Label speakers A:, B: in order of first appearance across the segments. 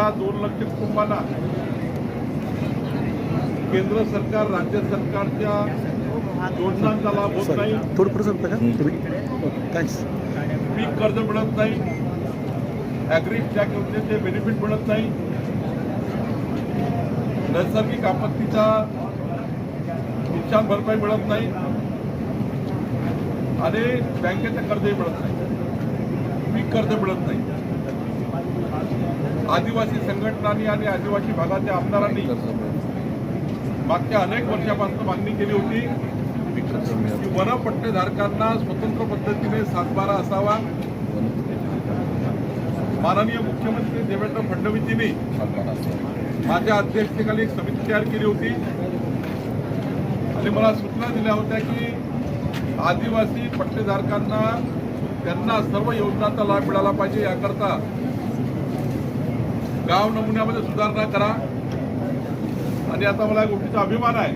A: ज्या 2 लाख कुटुंबांना केंद्र सरकार राज्य सरकारच्या योजनांचा लाभ होत नाही,
B: थोडं पुढे सरता का तुम्ही? थँक्स.
A: पीक कर्ज मिळत नाही, ॲग्री स्टॅक योजनेचे बेनिफिट मिळत नाही, नैसर्गिक आपत्तीचा नुकसान भरपाई मिळत नाही आणि बँकेचं कर्जही मिळत नाही, पीक कर्ज मिळत नाही. आदिवासी संघटनांनी आणि आदिवासी भागाच्या आमदारांनी मागच्या अनेक वर्षापासून मागणी केली होती की वनपट्टेधारकांना स्वतंत्र पद्धतीने सातबारा असावा. माननीय मुख्यमंत्री देवेंद्र फडणवीसजींनी माझ्या अध्यक्षतेखाली एक समिती तयार केली होती आणि मला सूचना दिल्या होत्या की आदिवासी पट्टेधारकांना त्यांना सर्व योजनांचा लाभ मिळाला पाहिजे. याकरता गाव नमुन्यामध्ये सुधारणा करा. आणि आता मला या गोष्टीचा अभिमान आहे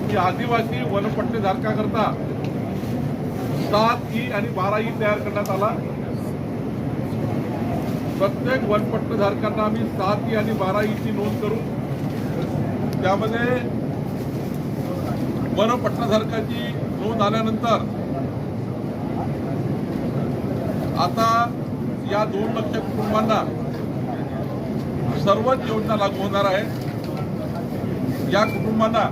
A: की आदिवासी वनपट्टेधारकाकरता 7E आणि 12E तयार करण्यात आला. प्रत्येक वनपट्टेधारकांना आम्ही 7E आणि 12Eची नोंद करू. त्यामध्ये वनपट्टेधारकाची नोंद आल्यानंतर आता या 2 लाख कुटुंबांना सर्वच योजना लागू होणार आहे. या कुटुंबांना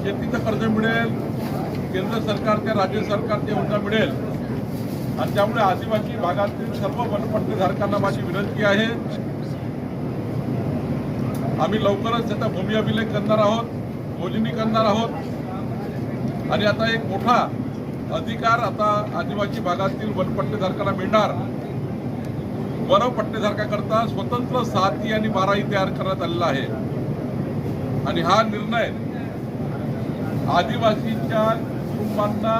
A: शेतीचं कर्ज मिळेल, केंद्र सरकारच्या राज्य सरकारच्या योजना मिळेल आणि त्यामुळे आदिवासी भागातील सर्व वनपट्टेधारकांना माझी विनंती आहे, आम्ही लवकरच त्याचा भूमी अभिलेख करणार आहोत, मोजणी करणार आहोत आणि आता एक मोठा अधिकार आता आदिवासी भागातील वनपट्टेधारकांना मिळणार. वनपट्टेधारकाकरता स्वतंत्र 7E आणि 12E तयार करण्यात आलेला आहे आणि हा निर्णय आदिवासीच्या कुटुंबांना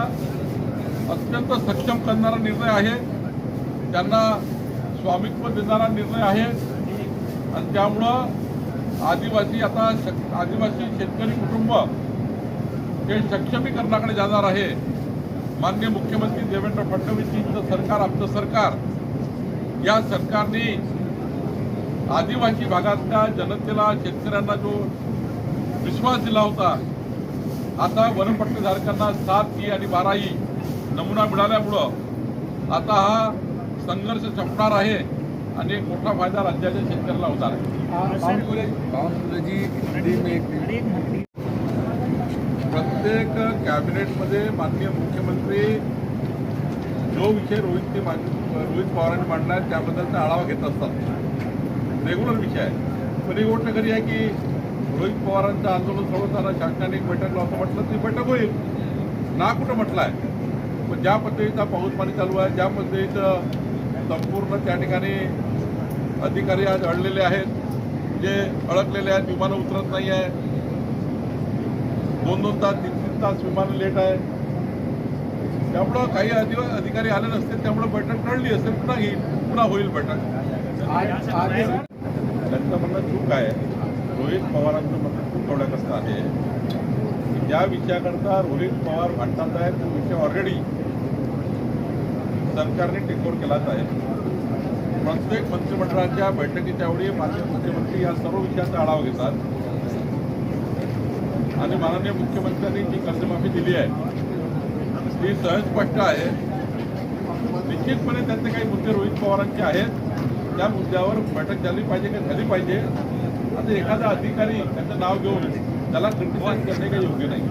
A: अत्यंत सक्षम करणारा निर्णय आहे, त्यांना स्वामित्व देणारा निर्णय आहे आणि त्यामुळं आदिवासी शेतकरी कुटुंब हे सक्षमीकरणाकडे जाणार आहे. माननीय मुख्यमंत्री देवेंद्र फडणवीसजींचं सरकार, आमचं सरकार, या सरकारने आदिवासी भागातल्या जनतेला, शेतकऱ्यांना जो विश्वास दिला होता, आता वनपट्टेधारकांना 7E आणि 12E नमुना मिळाल्यामुळं आता हा संघर्ष संपणार आहे आणि एक मोठा फायदा राज्याच्या शेतकऱ्याला होणार आहे. प्रत्येक कॅबिनेटमध्ये माननीय मुख्यमंत्री जो विषय रोहित पवारांनी मांडला आहे त्याबद्दलचा आढावा घेत असतात, रेग्युलर विषय आहे. पण ही गोष्ट खरी आहे की रोहित पवारांचं आंदोलन सोडवताना शासनाने एक बैठक लावतो म्हटलं ती बैठक होईल ना, कुठं म्हटलं आहे. पण ज्या पद्धतीचा पाऊस पाणी चालू आहे, ज्या पद्धतीचं संपूर्ण त्या ठिकाणी अधिकारी आज अडलेले आहेत, जे अडकलेले आहेत, विमानं उतरत नाही आहे, 2-2 तास 3-3 तास विमानं लेट आहे, त्यामुळं काही अधिकारी आले नसते, त्यामुळे बैठक टळली असेल, पुन्हा होईल बैठक. त्यांचं म्हणणं चूक आहे. रोहित पवारांचं म्हणणं चूक एवढ्याकरता आहे की ज्या विषयाकरता रोहित पवार भांडतात आहेत तो विषय ऑलरेडी सरकारने टेकओव्हर केलाच आहे. प्रत्येक मंत्रिमंडळाच्या बैठकीच्या वेळी माननीय मुख्यमंत्री या सर्व विषयाचा आढावा घेतात आणि माननीय मुख्यमंत्र्यांनी जी कर्जमाफी दिली आहे ती सहज स्पष्ट आहे. निश्चितपणे त्यांचे काही मुद्दे रोहित पवारांचे आहेत, त्या मुद्द्यावर बैठक झाली पाहिजे की झाली पाहिजे. आता एखादा अधिकारी त्यांचं नाव घेऊन त्याला क्रिटिसाइज करणे काही योग्य नाही.